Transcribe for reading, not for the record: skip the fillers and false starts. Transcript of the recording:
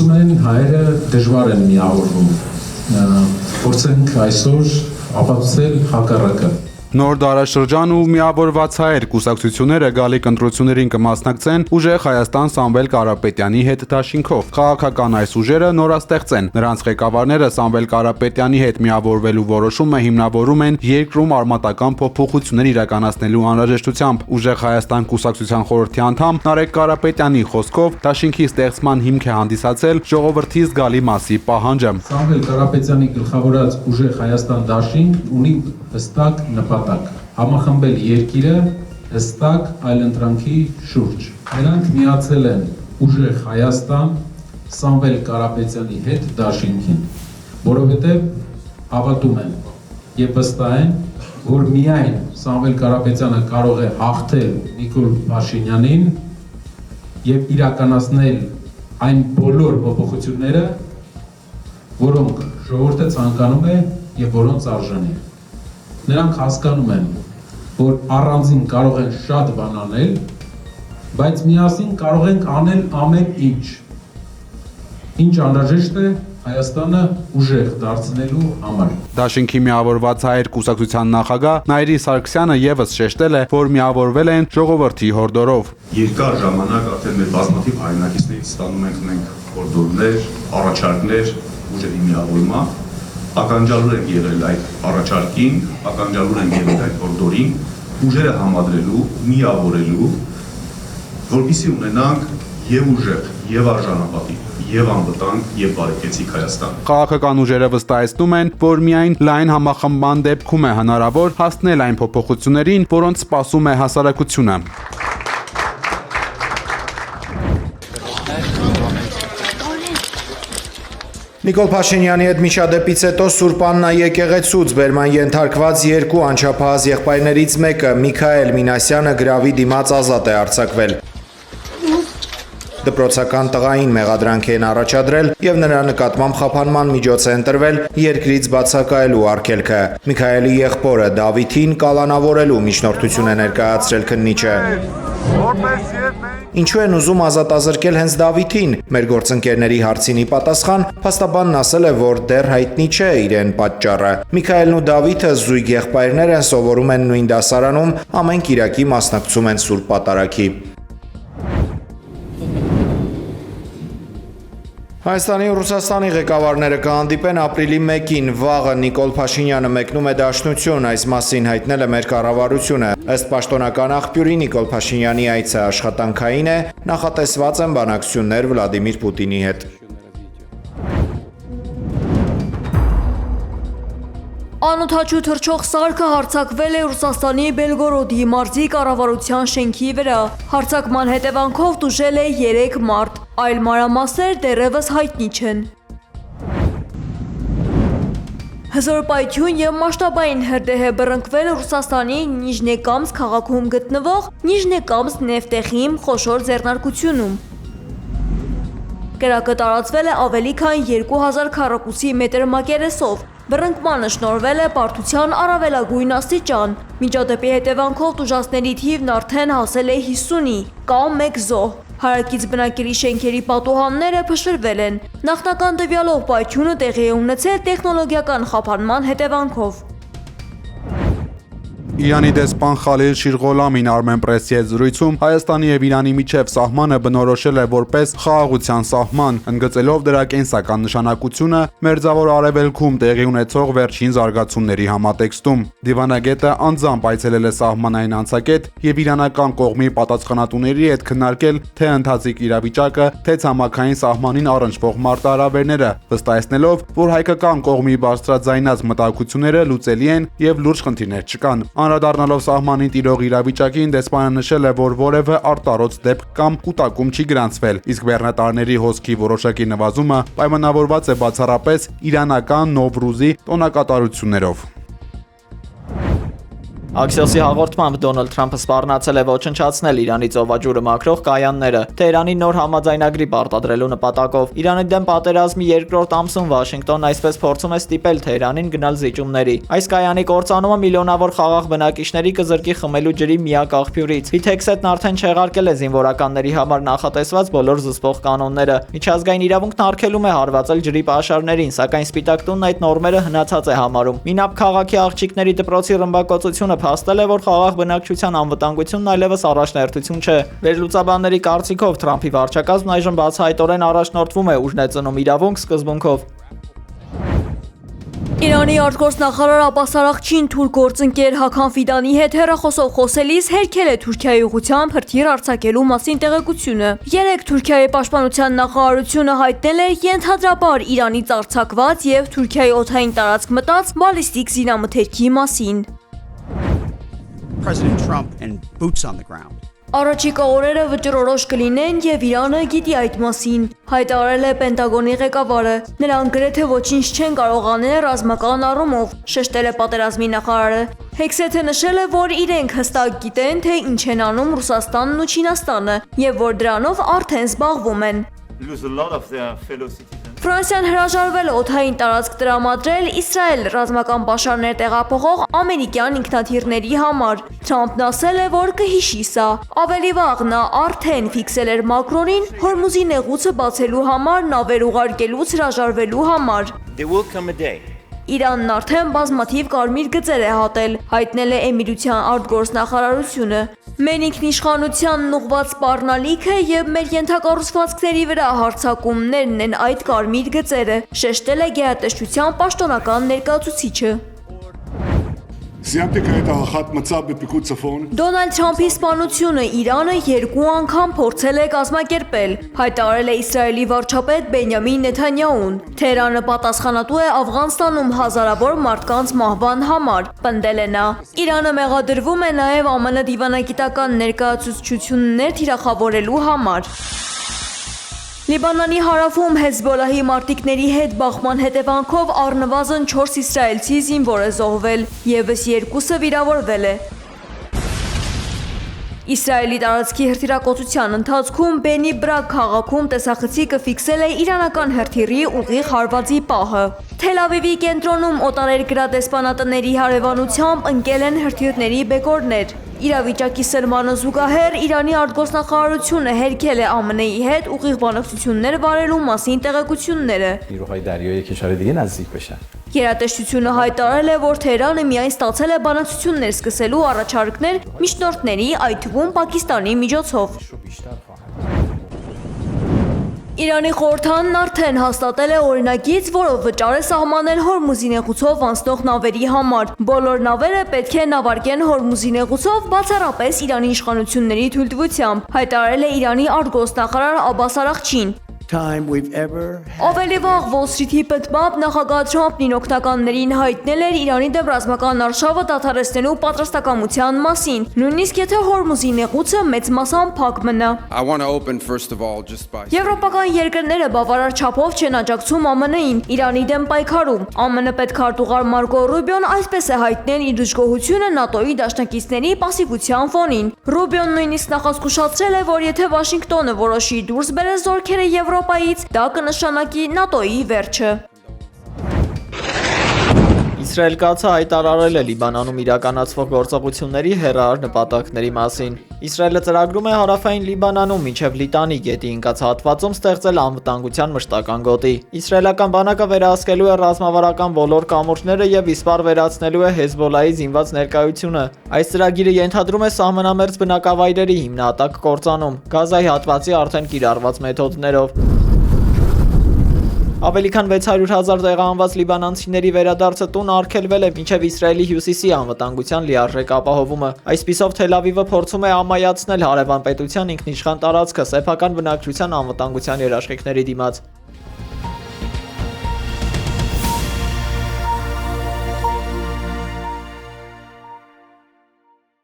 Ասում են հայերը դժվար են միավորվում, փորձենք այսօր ապացուցել հակառակը։ Նոր դարաշրջան ու միավորված հայեր կուսակցությունները գալիք ընտրություններին կմասնակցեն ուժեղ Հայաստան Սամվել Կարապետյանի հետ դաշինքով։ Քաղաքական այս ուժերը նորաստեղծ են։ Նրանց ղեկավարները Սամվել Կարապետյանի հետ միավորվելու որոշումը հիմնավորում են երկրում արմատական փոփոխություններ իրականացնելու անհրաժեշտությամբ։ Ուժեղ Հայաստան կուսակցության խորհրդի անդամ Նարեկ Կարապետյանի խոսքով դաշինքի ստեղծման հիմք է հանդիսացել ժողովրդի զգալի մասի պահանջը։ Սամվել Կարապետյանի գլխավորած ուժեղ Հայաստան դաշինք ունի հստակ նպատակ համախմբել երկիրը հստակ այլընտրանքի շուրջ։ Նրանք միացել են ուժեղ Հայաստան Սամվել Կարապետյանի հետ դաշինքին, որովհետև հավատում են եւ վստահ են, որ միայն Սամվել Կարապետյանը կարող է հաղթել Նիկոլ Փաշինյանին եւ իրականացնել այն բոլոր փոփոխությունները, որոնք ժողովուրդը ցանկանում է եւ որոնց արժանի է։ Նրանք հասկանում են, որ առանձին կարող են շատ բան անել, բայց միասին կարող ենք անել ամեն ինչ անհրաժեշտ է Հայաստանը ուժեղ դարձնելու համար։ Դաշինքի միավորված հայեր կուսակցության նախագահ Նայիրի Սարգսյանը եւս շեշտել է, որ միավորվել են ժողովրդի հորդորով։ Երկար ժամանակ արդեն մեր բազմաթիվ հայրենակիցներից ստանում ենք հորդորներ, առաջարկներ ուժերի միավորման։ Ականջալուր ենք եղել այդ առաջարկին, ականջալուր ենք եղել այդ հորդորին, ուժերը համադրելու, միավորելու, որպեսզի ունենանք եւ ուժեղ, եւ արժանապատիվ, եւ անվտանգ, եւ բարեկեցիկ Հայաստան։ Քաղաքական ուժերը վստահեցնում են, որ միայն լայն համախմբման դեպքում է հնարավոր հասնել այն փոփոխություններին, որոնց սպասում է հասարակությունը։ Նիկոլ Փաշինյանի հետ միջադեպից հետո Սուրբ Աննա եկեղեցուց բերման ենթարկված երկու անչափահաս եղբայրներից մեկը Միքայել Մինասյանը գրավի դիմաց ազատ է արձակվել։ Դպրոցական տղային մեղադրանք են առաջադրել եւ նրա նկատմամբ խափանման միջոց է ընտրվել երկրից բացակայելու արգելքը։ Միքայելի եղբորը Դավիթին կալանավորելու միջնորդություն է ներկայացրել քննիչը։ Ինչու են ուզում ազատազրկել հենց Դավիթին։ Մեր գործընկերների հարցին ի պատասխան փաստաբանն ասել է, որ դեռ հայտնի չէ իրեն պատճառը։ Միքայելն ու Դավիթը զույգ եղբայրներ են, սովորում են նույն դասարանում, ամեն կիրակի մասնակցում են Սուրբ Պատարագի։ Հայաստանի ու Ռուսաստանի ղեկավարները կհանդիպեն ապրիլի 1-ին, վաղը Նիկոլ Փաշինյանը մեկնում է Դաշնություն, այս մասին հայտնել է մեր կառավարությունը։ Ըստ պաշտոնական աղբյուրի Նիկոլ Փաշինյանի այցը աշխատանքային է, նախատեսված են բանակցություններ Վլադիմիր Պուտինի հետ։ Անօդաչու թռչող սարքը հարձակվել է Ռուսաստանի Բելգորոդի մարզի կառավարության շենքի վրա։ Հարձակման հետևանքով տուժել է 3 մարդ, այլ մանրամասներ դեռևս հայտնի չեն։ Հզոր պայթյուն եւ մասշտաբային հրդեհ է բռնկվել Ռուսաստանի Նիժնեկամսկ քաղաքում գտնվող Նիժնեկամսկ նեֆտեխիմ խոշոր ձեռնարկությունում։ Կրակը տարածվել է ավելի քան 2000 քառակուսի մետր մակերեսով։ Բռնկմանը շնորհվել է բարդության առավելագույն աստիճան։ Միջադեպի հետևանքով տուժածների թիվն արդեն հասել է 50-ի, կամ 1 զոհ։ Հարակից բնակելի շենքերի պատուհանները փշրվել են։ Նախնական տվյալով պայթյունը տեղի է ունեցել տեխնոլոգիական խափանման հետևանքով։ Իրանի դեսպան Խալիլ Շիրղոլամին Armenpress-ի հետ զրույցում Հայաստանի եւ Իրանի միջև սահմանը բնորոշել է որպես խաղաղության սահման, ընդգծելով դրա կենսական նշանակությունը Մերձավոր Արևելքում տեղի ունեցող վերջին զարգացումների համատեքստում։ Դիվանագետը անձամբ այցելել է սահմանային անցակետ եւ իրանական կողմի պատասխանատուների հետ քննարկել թե ընթացիկ իրավիճակը, թե ցամաքային սահմանին առնչվող մարտահրավերները, վստահեցնելով, որ հայկական կողմի բարձրաձայնած մտահոգությունները լուծելի են եւ լուրջ խնդիրներ չկան։ Անդրադառնալով սահմանին տիրող իրավիճակին, դեսպանը նշել է, որ որևէ արտարոց դեպք կամ կուտակում չի գրանցվել, իսկ բեռնատարների հոսքի որոշակի նվազումը պայմանավորված է բացառապես իրանական Նովրուզի տոնակատարություններով։ Axios-ի հաղորդմամբ Դոնալդ Թրամփը սպառնացել է ոչնչացնել Իրանի ծովաջուրը մաքրող կայանները, Թեհրանի նոր համաձայնագրի պարտադրելու նպատակով։ Իրանի դեմ պատերազմի երկրորդ ամսում Վաշինգտոնն այսպես փորձում է ստիպել Թեհրանին գնալ զիջումների։ Այս կայանի կործանումը միլիոնավոր խաղաղ բնակիչների կզրկի խմելու ջրի միակ աղբյուրից։ Հիթեքսետն արդեն չեղարկել է զինվորականների համար նախատեսված բոլոր զսպող կանոնները։ Միջազգային իրավունքն արգելում է հարվածել ջրի պաշարներին, սակայն Սպիտակ տունն այդ նորմերը հնացած է համարում։ Մինապ քաղաքի աղջիկների դպրոցի ռմբակոծությունը փաստել է, որ խաղաղ բնակչության անվտանգությունն այլևս առաջնահերթություն չէ։ Վերլուծաբանների կարծիքով Թրամփի վարչակազմն այժմ բացահայտորեն առաջնորդվում է ուժնեծնում իրավունք սկզբունքով։ Իրանի արտգործնախարար Աբբաս Արաղչին թուրք գործընկեր Հական Ֆիդանի հետ հեռախոսով խոսելիս հերքել է Թուրքիայի ուղղությամբ հրթիռ արձակելու մասին տեղեկությունը։ Երեկ Թուրքիայի պաշտպանության նախարարությունը հայտնել է ենթադրաբար Իրանից արձակված եւ Թուրքիայի օդային տարածք մտած բալիստիկ զինամթերքի մասին։ President Trump and boots on the ground. Առաջիկա օրերը վճռորոշ կլինեն եւ Իրանը գիտի այդ մասին, հայտարարել է Պենտագոնի ղեկավարը։ Նրանք գրեթե ոչինչ չեն կարող անել ռազմական առումով, շեշտել է պատերազմի նախարարը։ Հեքսեթը նշել է, որ իրենք հստակ գիտեն, թե ինչ են անում Ռուսաստանն ու Չինաստանը եւ որ դրանով արդեն զբաղվում են։ Ֆրանսիան հրաժարվել է օդային տարածք տրամադրել Իսրայել ռազմական պաշարներ տեղափոխող ամերիկյան ինքնաթիռների համար։ Թրամփն ասել է, որ կհիշի սա։ Ավելի վաղ նա արդեն ֆիքսել էր Մակրոնին Հորմուզի նեղուցը բացելու համար նավեր ուղարկելուց հրաժարվելու համար։ Իրանն արդեն բազմաթիվ կարմիր գծեր է հատել, հայտնել է Էմիրության արտգործնախարարությունը։ Մեր ինքնիշխանությանն ուղղված սպառնալիքը եւ մեր ենթակառուցվածքների վրա հարձակումներն են այդ կարմիր գծերը, շեշտել է գերատեսչության պաշտոնական ներկայացուցիչը։ Դոնալդ Թրամփի սպանությունը Իրանը երկու անգամ փորձել է կազմակերպել, հայտարարել է Իսրայելի վարչապետ Բենյամին Նեթանյահուն։ Թեհրանը պատասխանատու է Աֆղանստանում հազարավոր մարդկանց մահվան համար, պնդել է նա։ Իրանը մեղադրվում է նաև ԱՄՆ դիվանագիտական ներկայացուցչություններ թիրախավորելու համար։ Լիբանանի հարավում Հեզբոլահի մարտիկների հետ բախման հետևանքով առնվազն 4 իսրայելցի զինվոր է զոհվել, ևս 2-ը վիրավորվել է։ Իսրայելի տարածքի հրթիռակոծության ընթացքում Բենի Բրակ քաղաքում տեսախցիկը ֆիքսել է իրանական հրթիռի ուղիղ հարվածի պահը։ Թել Ավիվի կենտրոնում օտարերկրյա դեսպանատների հարևանությամբ ընկել են հրթիռների բեկորներ։ Իրավիճակի սրմանը զուգահեռ Իրանի արտգործնախարարությունը հերքել է ԱՄՆ-ի հետ ուղիղ բանակցություններ վարելու մասին տեղեկությունները։ Գերատեսչությունը հայտարարել է, որ Թեհրանը միայն ստացել է բանակցություններ սկսելու առաջարկներ միջնորդների, այդ թվում Պակիստանի միջոցով։ Իրանի խորհրդանն արդեն հաստատել է օրինագիծ, որով վճար է սահմանել Հորմուզի նեղուցով անցնող նավերի համար։ Բոլոր նավերը պետք է նավարկեն Հորմուզի նեղուցով բացառապես Իրանի իշխանությունների թույլտվությամբ, հայտարարել է Իրանի արտգործնախարար Աբբաս Արաղչին։ Ավելի վաղ Wall Street-ի պատմամբ նախագահ Թրամփն իր օգնականներին հայտնել էր Իրանի դեմ ռազմական արշավը դադարեցնելու պատրաստակամության մասին, նույնիսկ եթե Հորմուզի նեղուցը մեծ մասամբ փակ մնա։ Եվրոպական երկրները բավարար չափով չեն աջակցում ԱՄՆ-ին Իրանի դեմ պայքարում։ ԱՄՆ պետքարտուղար Մարկո Ռուբիոն այսպես է հայտնել իր դժգոհությունը ՆԱՏՕ-ի դաշնակիցների պասիվության ֆոնին։ Ռուբիոն նույնիսկ նախազգուշացրել է, որ եթե Վաշինգտոնը որոշի դուրս բերել զորքերը Եվրոպայից, դա կնշանակի ՆԱՏՕ-ի վերջը։ Իսրայել-Կացը հայտարարել է Լիբանանում իրականացվող գործողությունների հեռահար նպատակների մասին։ Իսրայելը ծրագրում է հարավային Լիբանանում մինչև Լիտանի գետի ընկած հատվածում ստեղծել անվտանգության մշտական գոտի։ Իսրայելական բանակը վերահսկելու է ռազմավարական բոլոր կամուրջները եւ իսպառ վերացնելու է Հեզբոլայի զինված ներկայությունը։ Այս ծրագիրը ենթադրում է սահմանամերձ բնակավայրերի հիմնահատակ կործանում, Գազայի հատվածի արդեն կիրառված մեթոդներով։ Ավելի քան 600,000 տեղահանված լիբանանցիների վերադարձը տուն արգելվել է մինչև Իսրայելի հյուսիսի անվտանգության լիարժեք ապահովումը։ Այսպիսով Թել Ավիվը փորձում է ամայացնել հարևան պետության ինքնիշխան տարածքը սեփական բնակչության անվտանգության երաշխիքների դիմաց։